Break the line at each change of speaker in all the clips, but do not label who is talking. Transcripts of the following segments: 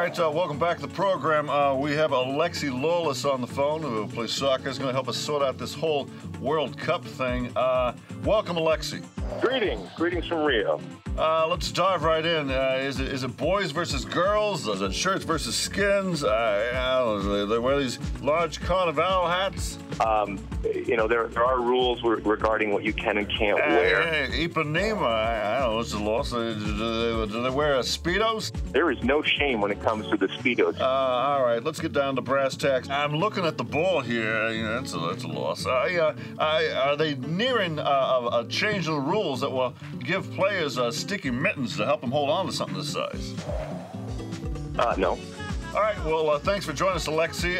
right, welcome back to the program. We have Alexi Lawless on the phone, who plays soccer. He's going to help us sort out this whole World Cup thing. Welcome, Alexi.
Greetings from Rio.
Let's dive right in. Is it boys versus girls? Is it shirts versus skins? They wear these large carnival hats.
There are rules regarding what you can and can't wear.
Ipanema, I don't know, what's the law? Do they wear Speedos?
There is no shame when it comes to the Speedos.
All right, let's get down to brass tacks. I'm looking at the ball here. That's a loss. Are they nearing a change in the rules that will give players sticky mittens to help them hold on to something this size?
No.
All right, well, thanks for joining us, Alexi.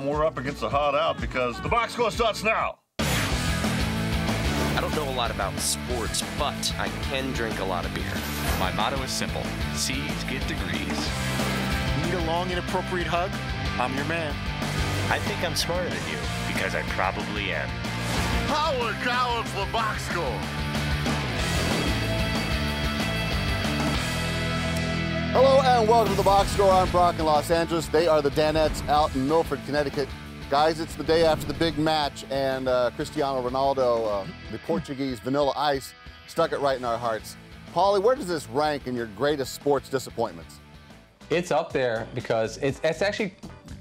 We're up against a hard out because the box score starts now.
I don't know a lot about sports, but I can drink a lot of beer.
My motto is simple. C's get degrees.
Need a long, inappropriate hug? I'm your man.
I think I'm smarter than you, because I probably am.
Howard Coward for box score.
Hello and welcome to the box score. I'm Brock in Los Angeles. They are the Danettes out in Milford, Connecticut. Guys, it's the day after the big match, and Cristiano Ronaldo, the Portuguese Vanilla Ice, stuck it right in our hearts. Paulie, where does this rank in your greatest sports disappointments?
It's up there because it's actually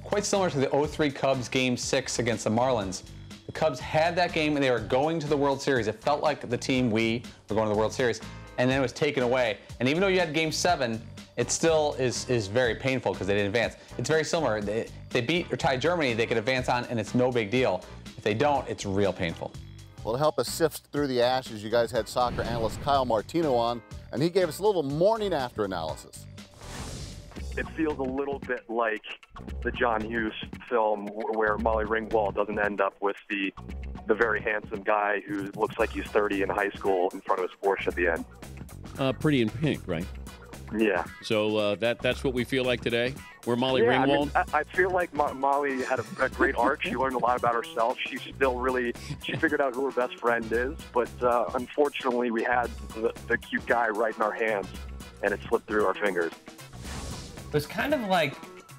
quite similar to the 03 Cubs Game 6 against the Marlins. The Cubs had that game and they were going to the World Series. It felt like the team we were going to the World Series, and then it was taken away. And even though you had Game 7, it still is very painful because they didn't advance. It's very similar. If they beat or tie Germany, they could advance on, and it's no big deal. If they don't, it's real painful.
Well, to help us sift through the ashes, you guys had soccer analyst Kyle Martino on, and he gave us a little morning after analysis.
It feels a little bit like the John Hughes film where Molly Ringwald doesn't end up with the very handsome guy who looks like he's 30 in high school in front of his Porsche at the end.
Pretty in Pink, right?
Yeah.
So that's what we feel like today? We're Molly Ringwald?
I feel like Molly had a great arc. She learned a lot about herself. She figured out who her best friend is. But unfortunately, we had the cute guy right in our hands, and it slipped through our fingers.
It was kind of like,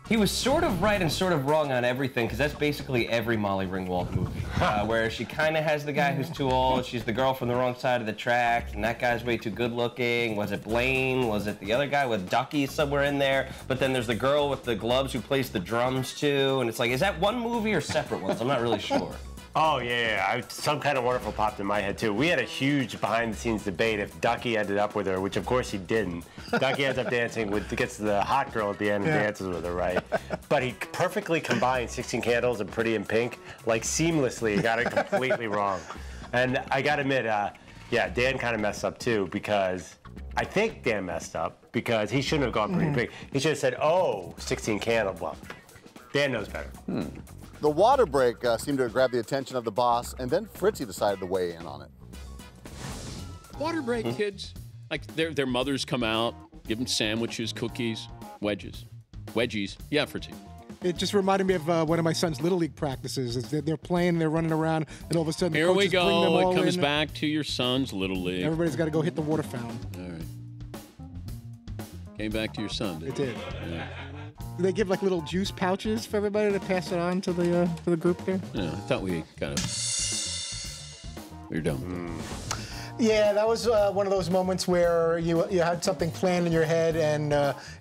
he was sort of right and sort of wrong on everything, because that's basically every Molly Ringwald movie, where she kind of has the guy who's too old, she's the girl from the wrong side of the tracks, and that guy's way too good looking. Was it Blaine? Was it the other guy with Ducky somewhere in there? But then there's the girl with the gloves who plays the drums too, and it's like, is that one movie or separate ones? I'm not really sure.
Oh, yeah. Some Kind of Wonderful popped in my head, too. We had a huge behind-the-scenes debate if Ducky ended up with her, which, of course, he didn't. Ducky ends up dancing gets the hot girl at the end and dances with her, right? But he perfectly combined 16 Candles and Pretty in Pink, like, seamlessly. He got it completely wrong. And I got to admit, Dan kind of messed up, too, because I think Dan messed up because he shouldn't have gone Pretty in Pink. He should have said, 16 Candles. Well, Dan knows better.
The water break seemed to have grabbed the attention of the boss, and then Fritzy decided to weigh in on it.
Water break, kids. Like, their mothers come out, give them sandwiches, cookies, wedgies. Yeah, Fritzy.
It just reminded me of one of my son's Little League practices. They're playing, they're running around, and all of a sudden
Here
the
we
coaches bring them all
go. It comes
in.
back to your son's Little League.
Everybody's got to go hit the water fountain.
All right. Came back to your son,
It did.
Yeah.
Do they give like little juice pouches for everybody to pass it on to the group there?
Yeah, I thought we were done.
Yeah, that was one of those moments where you had something planned in your head, and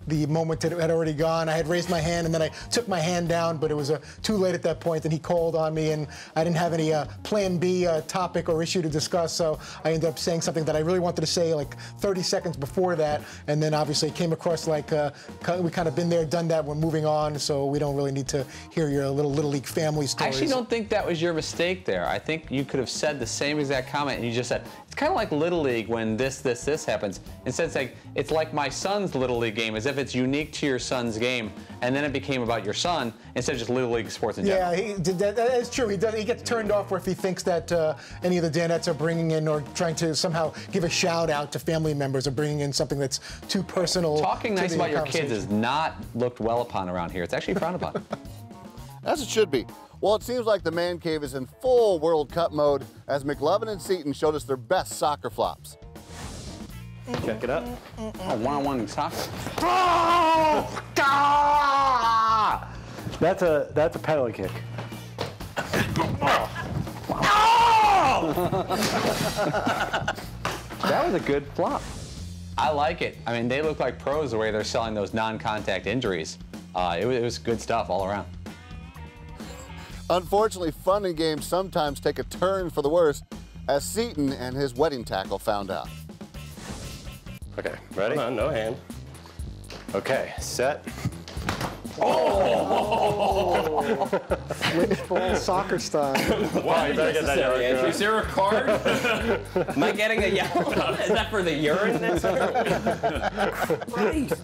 the moment had already gone. I had raised my hand, and then I took my hand down, but it was too late at that point, and he called on me, and I didn't have any plan B topic or issue to discuss, so I ended up saying something that I really wanted to say like 30 seconds before that, and then obviously it came across like we kind of been there, done that, we're moving on, so we don't really need to hear your Little League family stories.
I actually don't think that was your mistake there. I think you could have said the same exact comment, and you just said, it's kind of like Little League when this happens. Instead, it's like my son's Little League game, as if it's unique to your son's game, and then it became about your son instead of just Little League sports in general.
Yeah, that is true. He gets turned off if he thinks that any of the Danettes are bringing in or trying to somehow give a shout out to family members or bringing in something that's too personal.
Talking nice about your kids is not looked well upon around here. It's actually frowned upon.
As it should be. Well, it seems like the man cave is in full World Cup mode as McLovin and Seton showed us their best soccer flops.
Check it up.
Oh, one-on-one soccer.
Oh! Ah! That's a penalty kick.
That was a good flop. I like it. I mean, they look like pros the way they're selling those non-contact injuries. It was good stuff all around.
Unfortunately, fun and games sometimes take a turn for the worse, as Seaton and his wedding tackle found out.
Okay, ready?
Hold on, no hand.
Okay, set.
Oh! Wishball soccer style.
Wow, you better get that yard.
Is there a card?
Am I getting a yellow? Is that for the urine? Christ.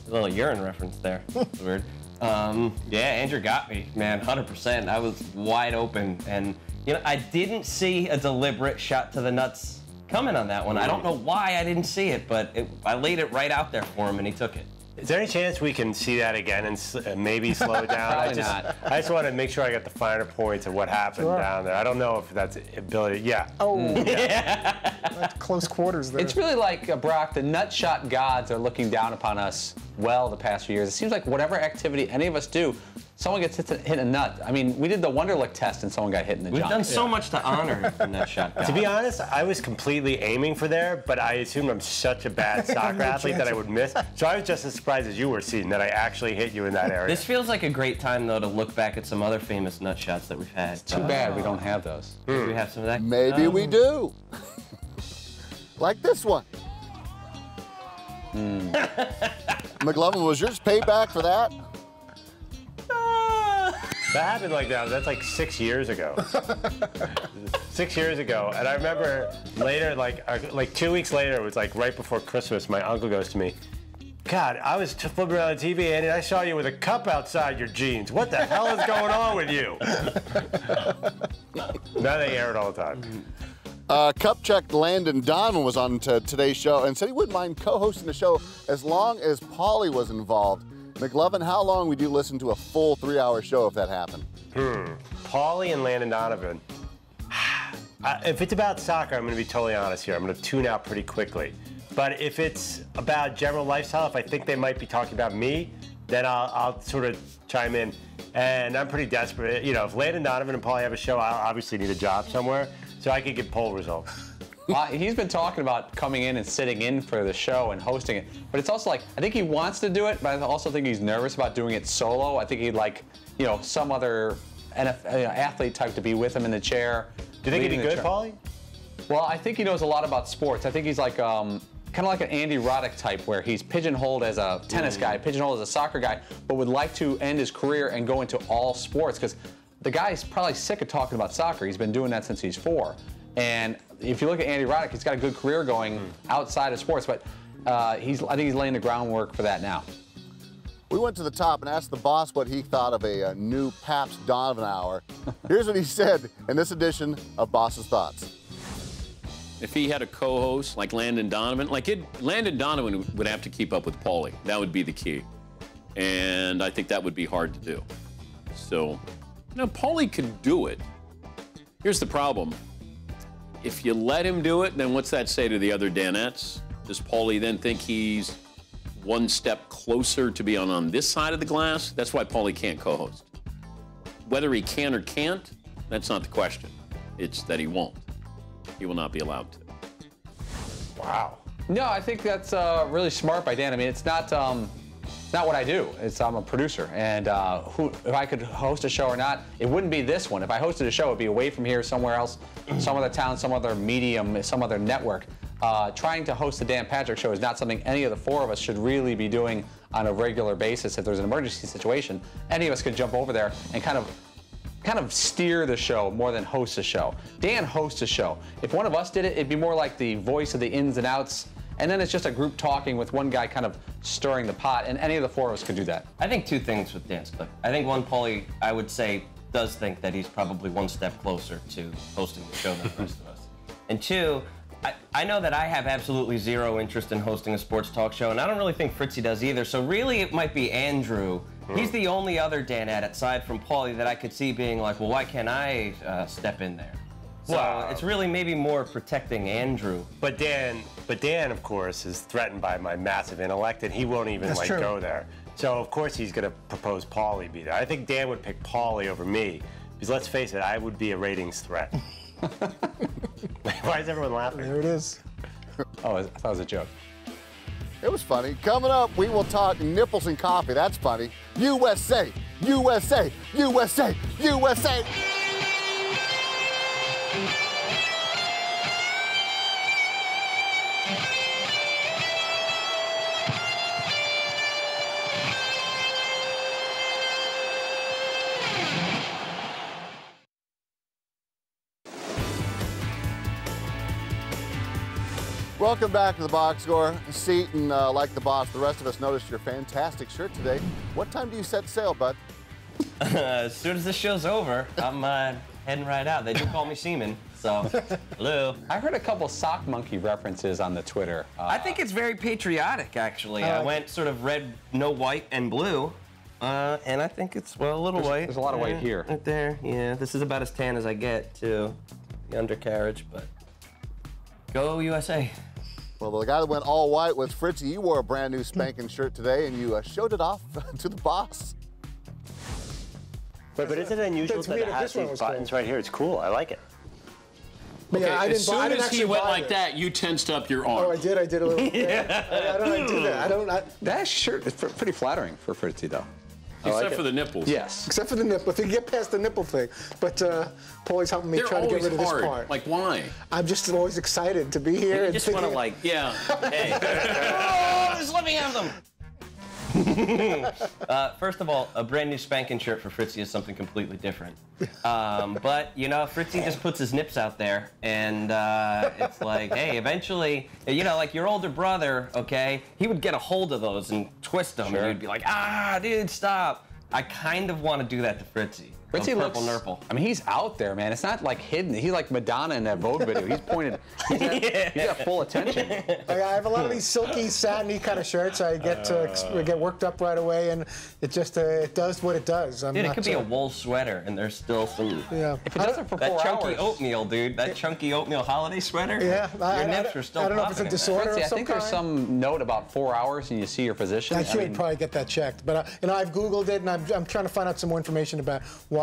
A little urine reference there. That's weird. Yeah, Andrew got me, man, 100%. I was wide open, and you know, I didn't see a deliberate shot to the nuts coming on that one. I don't know why I didn't see it, but I laid it right out there for him, and he took it.
Is there any chance we can see that again and maybe slow it down?
Probably not.
I just want to make sure I got the finer points of what happened down there. I don't know if that's ability. Yeah.
Oh, yeah. That's close quarters there.
It's really like, Brock, the nut shot gods are looking down upon us the past few years. It seems like whatever activity any of us do, someone gets hit a nut. I mean, we did the Wonderlick test and someone got hit in the jump.
We've done so much to honor the nut shot god.
To be honest, I was completely aiming for there, but I assumed I'm such a bad soccer athlete that I would miss. So I was just as surprised as you were seeing that I actually hit you in that area.
This feels like a great time, though, to look back at some other famous nut shots that we've had.
It's too bad we don't have those.
Do we have some of that?
Maybe we do. Like this one. McLovin, was yours payback for that?
That happened that's like 6 years ago. 6 years ago, and I remember later, like 2 weeks later, it was like right before Christmas, my uncle goes to me, God, I was flipping around the TV, and I saw you with a cup outside your jeans. What the hell is going on with you? Now they air it all the time.
Cup check Landon Donovan was on today's show and said he wouldn't mind co-hosting the show as long as Paulie was involved. McLovin, how long would you listen to a full 3-hour show if that happened?
Paulie and Landon Donovan. If it's about soccer, I'm going to be totally honest here. I'm going to tune out pretty quickly. But if it's about general lifestyle, if I think they might be talking about me, then I'll sort of chime in. And I'm pretty desperate. You know, if Landon Donovan and Paulie have a show, I'll obviously need a job somewhere, so I could get poll results.
He's been talking about coming in and sitting in for the show and hosting it. But it's also like, I think he wants to do it, but I also think he's nervous about doing it solo. I think he'd like, you know, some other athlete type to be with him in the chair.
Do you think he'd be good, Paulie?
Well, I think he knows a lot about sports. I think he's like, kind of like an Andy Roddick type, where he's pigeonholed as a tennis guy, pigeonholed as a soccer guy, but would like to end his career and go into all sports, because the guy's probably sick of talking about soccer. He's been doing that since he's 4. And if you look at Andy Roddick, he's got a good career going outside of sports, but I think he's laying the groundwork for that now.
We went to the top and asked the boss what he thought of a new Pabst Donovan hour. Here's what he said in this edition of Boss's Thoughts.
If he had a co-host like Landon Donovan, Landon Donovan would have to keep up with Paulie. That would be the key. And I think that would be hard to do. So, Paulie could do it. Here's the problem. If you let him do it, then what's that say to the other Danettes? Does Paulie then think he's one step closer to be on this side of the glass? That's why Paulie can't co-host. Whether he can or can't, that's not the question. It's that he won't. He will not be allowed to.
Wow.
No, I think that's really smart by Dan. I mean, it's not what I do. I'm a producer, and if I could host a show or not, it wouldn't be this one. If I hosted a show, it'd be away from here, somewhere else, some other town, some other medium, some other network. Trying to host the Dan Patrick Show is not something any of the 4 of us should really be doing on a regular basis. If there's an emergency situation, any of us could jump over there and kind of steer the show more than host a show. Dan hosts a show. If one of us did it, it'd be more like the voice of the ins and outs, and then it's just a group talking with one guy kind of stirring the pot, and any of the 4 of us could do that.
I think 2 things with Dan's clip. I think one, Paulie, I would say, does think that he's probably one step closer to hosting the show than the rest of us. And 2, I know that I have absolutely zero interest in hosting a sports talk show, and I don't really think Fritzy does either, so really it might be Andrew. He's the only other Danette, aside from Paulie, that I could see being like, well, why can't I step in there? So
Wow.
it's really maybe more protecting Andrew.
But Dan, of course, is threatened by my massive intellect, and he won't even
That's true.
go there. So of course he's going to propose Paulie be there. I think Dan would pick Paulie over me, because let's face it, I would be a ratings threat. Why is everyone laughing?
There it is.
Oh, I thought it was a joke.
It was funny. Coming up, we will talk nipples and coffee. That's funny. USA, USA, USA, USA. Welcome back to the Box Score. Seton, like the boss, the rest of us noticed your fantastic shirt today. What time do you set sail, bud?
As soon as this show's over, I'm heading right out. They do call me Seaman, so hello.
I heard a couple sock monkey references on the Twitter.
I think it's very patriotic, actually. I went sort of red, no white, and blue. And I think it's, well, a little white.
There's a lot of white here.
Right there, yeah. This is about as tan as I get, too. The undercarriage, but go USA.
Well, the guy that went all white was Fritzy. You wore a brand new spanking shirt today, and you showed it off to the boss.
But isn't it unusual that it has these buttons right here? It's cool. I like it.
Okay,
Yeah,
as soon as he went like that, you tensed up your arm.
Oh, I did a little. Yeah. I don't do that.
That shirt is pretty flattering for Fritzy, though.
Except for the nipples.
Yes.
Except for the nipple. If you get past the nipple thing. But Paulie's helping me try to get rid of this part.
Like, why?
I'm just always excited to be here.
You just want to, like, yeah. Hey. Oh, just let me have them. First of all, a brand new spanking shirt for Fritzy is something completely different. But, you know, Fritzy just puts his nips out there, and it's like, hey, eventually, you know, like your older brother, okay, he would get a hold of those and twist them, and you'd be like, ah, dude, stop. I kind of want to do that to Fritzy.
Fritzy looks,
Nurple.
I mean, he's out there, man. It's not like hidden. He's like Madonna in that Vogue video. He's pointed. He's got full attention.
I have a lot of these silky, satiny kind of shirts. I get worked up right away, and it just it does what it does.
Dude, it could be a wool sweater, and there's still some.
Yeah.
If it does it for 4 hours.
That chunky oatmeal, dude. That chunky oatmeal holiday sweater.
Yeah.
Your nips are still.
I don't know if it's a disorder
Fritzy,
of some
I think there's some note about 4 hours, and you see your physician.
I should probably get that checked. But you know, I've Googled it, and I'm trying to find out some more information about why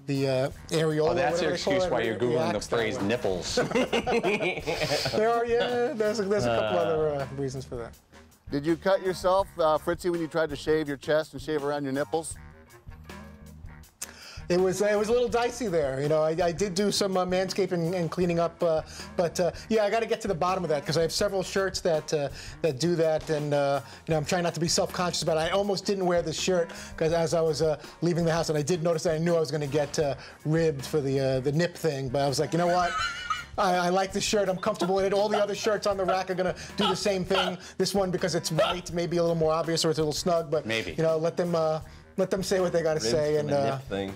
the areola.
Oh, that's your excuse why you're Googling the
reacts that
phrase
way.
nipples.
There are, yeah. There's a couple other reasons for that.
Did you cut yourself, Fritzy, when you tried to shave your chest and shave around your nipples?
It was a little dicey there. You know, I did do some manscaping and cleaning up, but yeah, I got to get to the bottom of that because I have several shirts that do that, and you know, I'm trying not to be self-conscious about it. I almost didn't wear this shirt because as I was leaving the house, and I did notice that I knew I was going to get ribbed for the nip thing, but I was like, you know what? I like this shirt. I'm comfortable in it. All the other shirts on the rack are going to do the same thing. This one, because it's white, maybe a little more obvious or it's a little snug, but
maybe.
You know, let them say what they got to say, and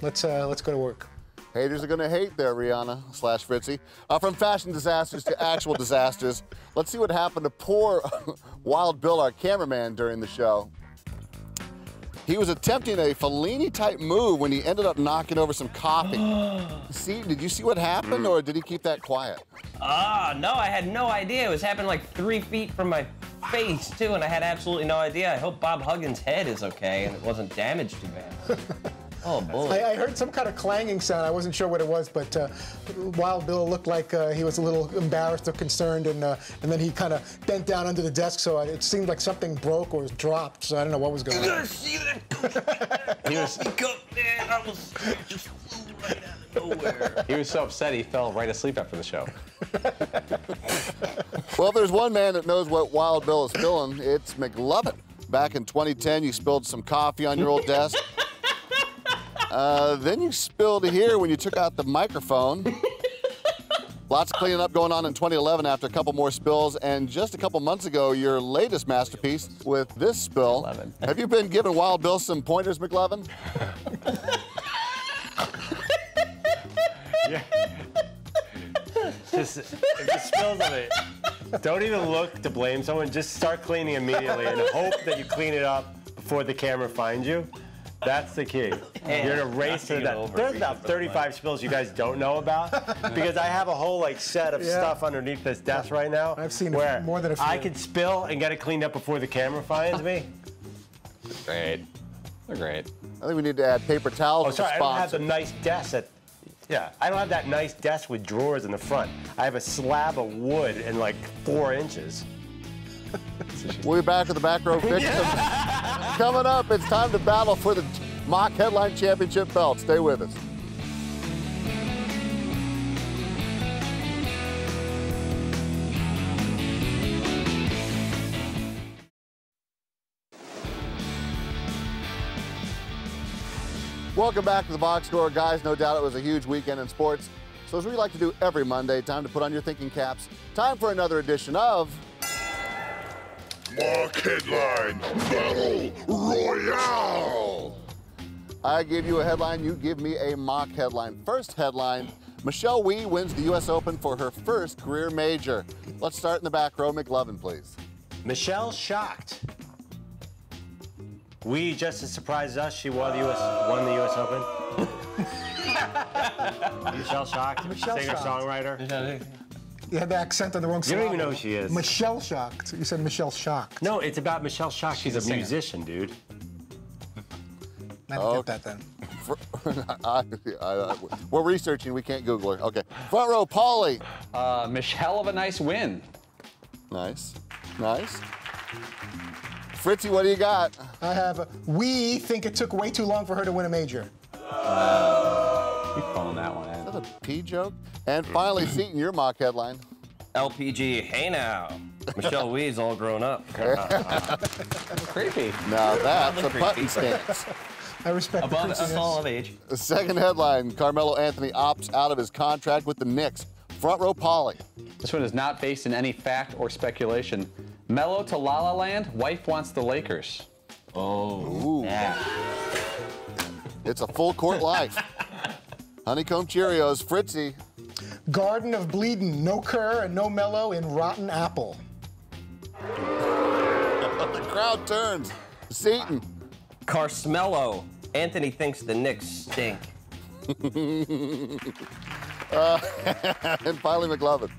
let's go to work.
Haters are going to hate there, Rihanna / Fritzy. From fashion disasters to actual disasters, let's see what happened to poor Wild Bill, our cameraman, during the show. He was attempting a Fellini-type move when he ended up knocking over some coffee. Did you see what happened, or did he keep that quiet?
No, I had no idea. It was happening like 3 feet from my face, too, and I had absolutely no idea. I hope Bob Huggins' head is okay and it wasn't damaged too bad. Oh, boy.
I heard some kind of clanging sound. I wasn't sure what it was, but Wild Bill looked like he was a little embarrassed or concerned, and then he kind of bent down under the desk, so it seemed like something broke or dropped, so I don't know what was going on.
You gotta see that? He was man. I was just flew right out of nowhere.
He was so upset he fell right asleep after the show.
Well, if there's one man that knows what Wild Bill is feeling, it's McLovin. Back in 2010, you spilled some coffee on your old desk. Then you spilled here when you took out the microphone. Lots of cleaning up going on in 2011 after a couple more spills, and just a couple months ago, your latest masterpiece with this spill. Have you been giving Wild Bill some pointers, McLovin?
Yeah. Just if it spills on it, don't even look to blame someone. Just start cleaning immediately and hope that you clean it up before the camera finds you. That's the key. You're in a race to that. There's about 35 spills you guys don't know about because I have a whole like set of stuff underneath this desk right now.
I've seen
where
more than a few.
I could spill and get it cleaned up before the camera finds me.
Great. They're great.
I think we need to add paper towels.
Oh, sorry,
to
I don't have the
sponsor.
nice desk I don't have that nice desk with drawers in the front. I have a slab of wood and like 4 inches.
We'll be back with the back row victims. Coming up, it's time to battle for the mock headline championship belt. Stay with us. Welcome back to the Box Score, guys. No doubt it was a huge weekend in sports. So as we like to do every Monday, time to put on your thinking caps. Time for another edition of
Mock Headline Battle Royale.
I give you a headline, you give me a mock headline. First headline, Michelle Wie wins the U.S. Open for her first career major. Let's start in the back row. McLovin, please.
Michelle shocked. We just as surprised us, she won the U.S. Open. Michelle shocked.
Michelle
singer-songwriter.
You had the accent on the wrong side.
You don't even know who she is.
Michelle shocked. You said Michelle shocked.
No, it's about Michelle Shocked. She's a
singer.
musician, dude.
I didn't get that then.
We're researching. We can't Google her. Okay. Front row, Paulie.
Michelle of a nice win.
Nice. Nice. Fritzy, what do you got?
I have, we think it took way too long for her to win a major.
You phoned that one in.
Is that a P joke? And finally, Seton, your mock headline.
LPG, hey now. Michelle Wie's all grown up.
Creepy.
Now that's a
Creepy.
button stance.
I respect the
Above us
creepiness.
all of age.
The second headline, Carmelo Anthony opts out of his contract with the Knicks. Front row, Paulie.
This one is not based in any fact or speculation. Mello to La La Land, wife wants the Lakers.
Oh, yeah.
It's a full court life. Honeycomb Cheerios, Fritzy.
Garden of Bleeding, no Kerr and no Mellow in Rotten Apple.
The crowd turns. Seton.
Carsmello. Anthony thinks the Knicks stink.
And finally, McLovin.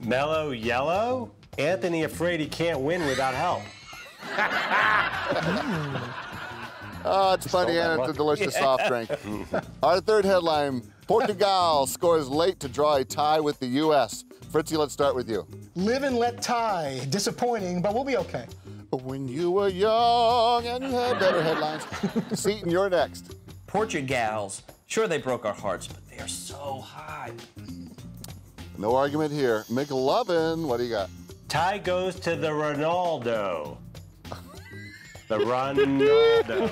Mellow Yellow? Anthony afraid he can't win without help.
Oh, it's funny and it's a delicious soft drink. Our third headline, Portugal scores late to draw a tie with the U.S. Fritzy, let's start with you.
Live and let tie. Disappointing, but we'll be okay.
When you were young and you had better headlines. Seton, you're next.
Portugals. Sure, they broke our hearts, but they are so hot.
No argument here. McLovin, what do you got?
Tie goes to the Ronaldo. The Ronaldo.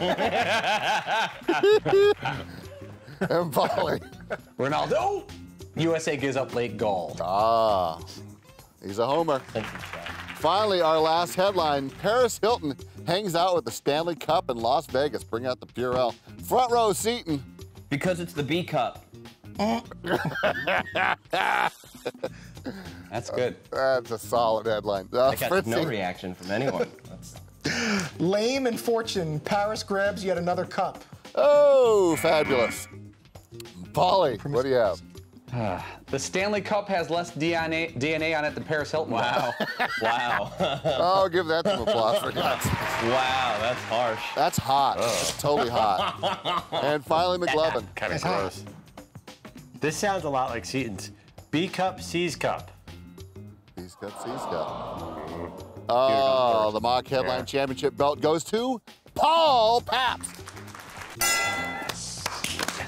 And Polly.
Ronaldo. USA gives up late goal.
Ah, he's a homer. Finally, our last headline, Paris Hilton hangs out with the Stanley Cup in Las Vegas. Bring out the Purell. Front row, Seton.
Because it's the B Cup.
That's good.
That's a solid headline.
I got
Fritzy.
no reaction from anyone.
Lame and Fortune. Paris grabs yet another cup.
Oh, fabulous. Polly, what do you have?
The Stanley Cup has less DNA on it than Paris Hilton.
Wow. Wow.
Oh, give that some applause for God's sake.
Wow, that's harsh.
That's hot. That's totally hot. And finally, McLovin.
Kind of gross. This sounds a lot like Seton's. B Cup, C's Cup.
C's Cup, C's Cup. Oh, the mock headline championship belt goes to Paul Pabst.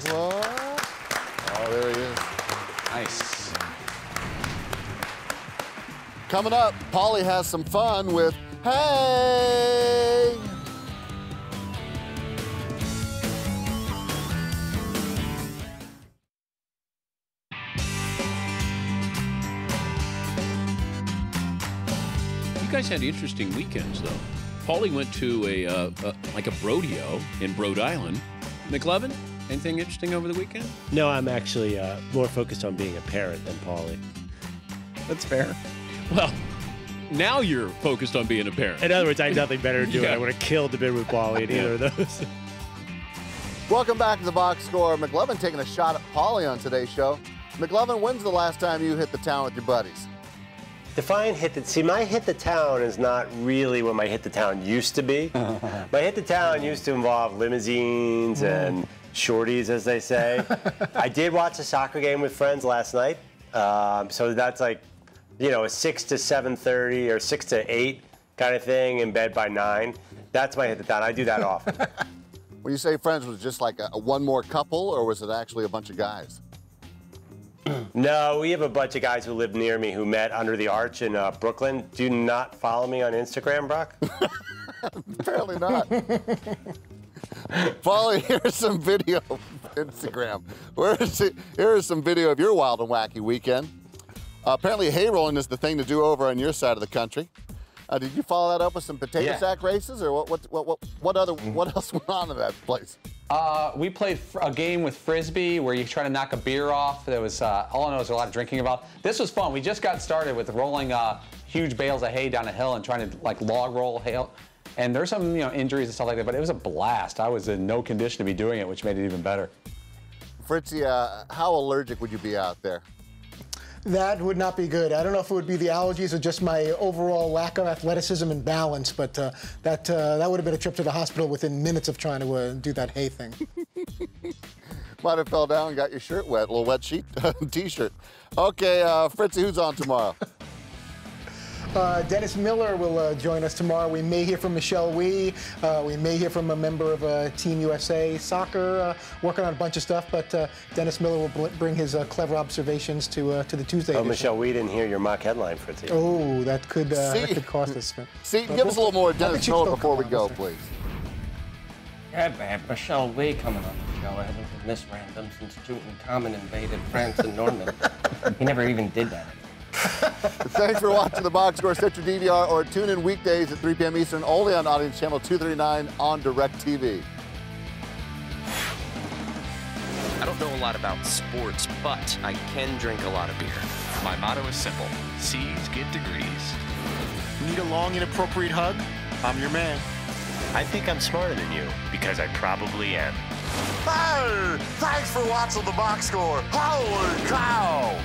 What? Oh, there he is.
Nice.
Coming up, Paulie has some fun with Hey!
You guys had interesting weekends, though. Paulie went to a rodeo in Rhode Island. McLovin, anything interesting over the weekend?
No, I'm actually more focused on being a parent than Paulie.
That's fair. Well, now you're focused on being a parent.
In other words, I had nothing better to do,
Yeah.
and I would have killed to been with Paulie in either of those.
Welcome back to the Box Score. McLovin taking a shot at Paulie on today's show. McLovin, when's the last time you hit the town with your buddies?
Define see, my hit the town is not really what my hit the town used to be. My hit the town used to involve limousines and shorties, as they say. I did watch a soccer game with friends last night. So that's like, you know, a 6 to 7:30 or 6 to 8 kind of thing, in bed by 9. That's my hit the town. I do that often.
When you say friends, was it just like a one more couple, or was it actually a bunch of guys?
No, we have a bunch of guys who live near me who met under the arch in Brooklyn. Do you not follow me on Instagram, Brock?
Apparently not. Paulie, here's some video of Instagram. Here is some video of your wild and wacky weekend. Apparently hay rolling is the thing to do over on your side of the country. Did you follow that up with some potato sack races, or what else went on in that place?
We played a game with Frisbee where you try to knock a beer off. There was, all I know is a lot of drinking involved. This was fun. We just got started with rolling huge bales of hay down a hill and trying to like log roll hay. And there's some injuries and stuff like that, but it was a blast. I was in no condition to be doing it, which made it even better.
Fritzy, how allergic would you be out there?
That would not be good. I don't know if it would be the allergies or just my overall lack of athleticism and balance, but that would have been a trip to the hospital within minutes of trying to do that hay thing.
Might have fell down and got your shirt wet, a little wet sheet t-shirt. Okay, Fritzy, who's on tomorrow?
Dennis Miller will join us tomorrow. We may hear from Michelle Wee. We may hear from a member of Team USA Soccer, working on a bunch of stuff. But Dennis Miller will bring his clever observations to the Tuesday edition.
Michelle Wee didn't hear your mock headline, Fritzy.
Oh, that could cost us.
See, give us a little more Dennis Miller before we go, please.
Yeah, man, Michelle Wee coming on the show. I haven't been this random since Tutankhamun invaded France and Normandy. He never even did that.
Thanks for watching the Box Score. Set your DVR or tune in weekdays at 3 p.m. Eastern, only on Audience Channel 239 on DirecTV.
I don't know a lot about sports, but I can drink a lot of beer.
My motto is simple. C's get degrees.
Need a long, inappropriate hug? I'm your man.
I think I'm smarter than you, because I probably am.
Hey, thanks for watching the Box Score. Holy cow!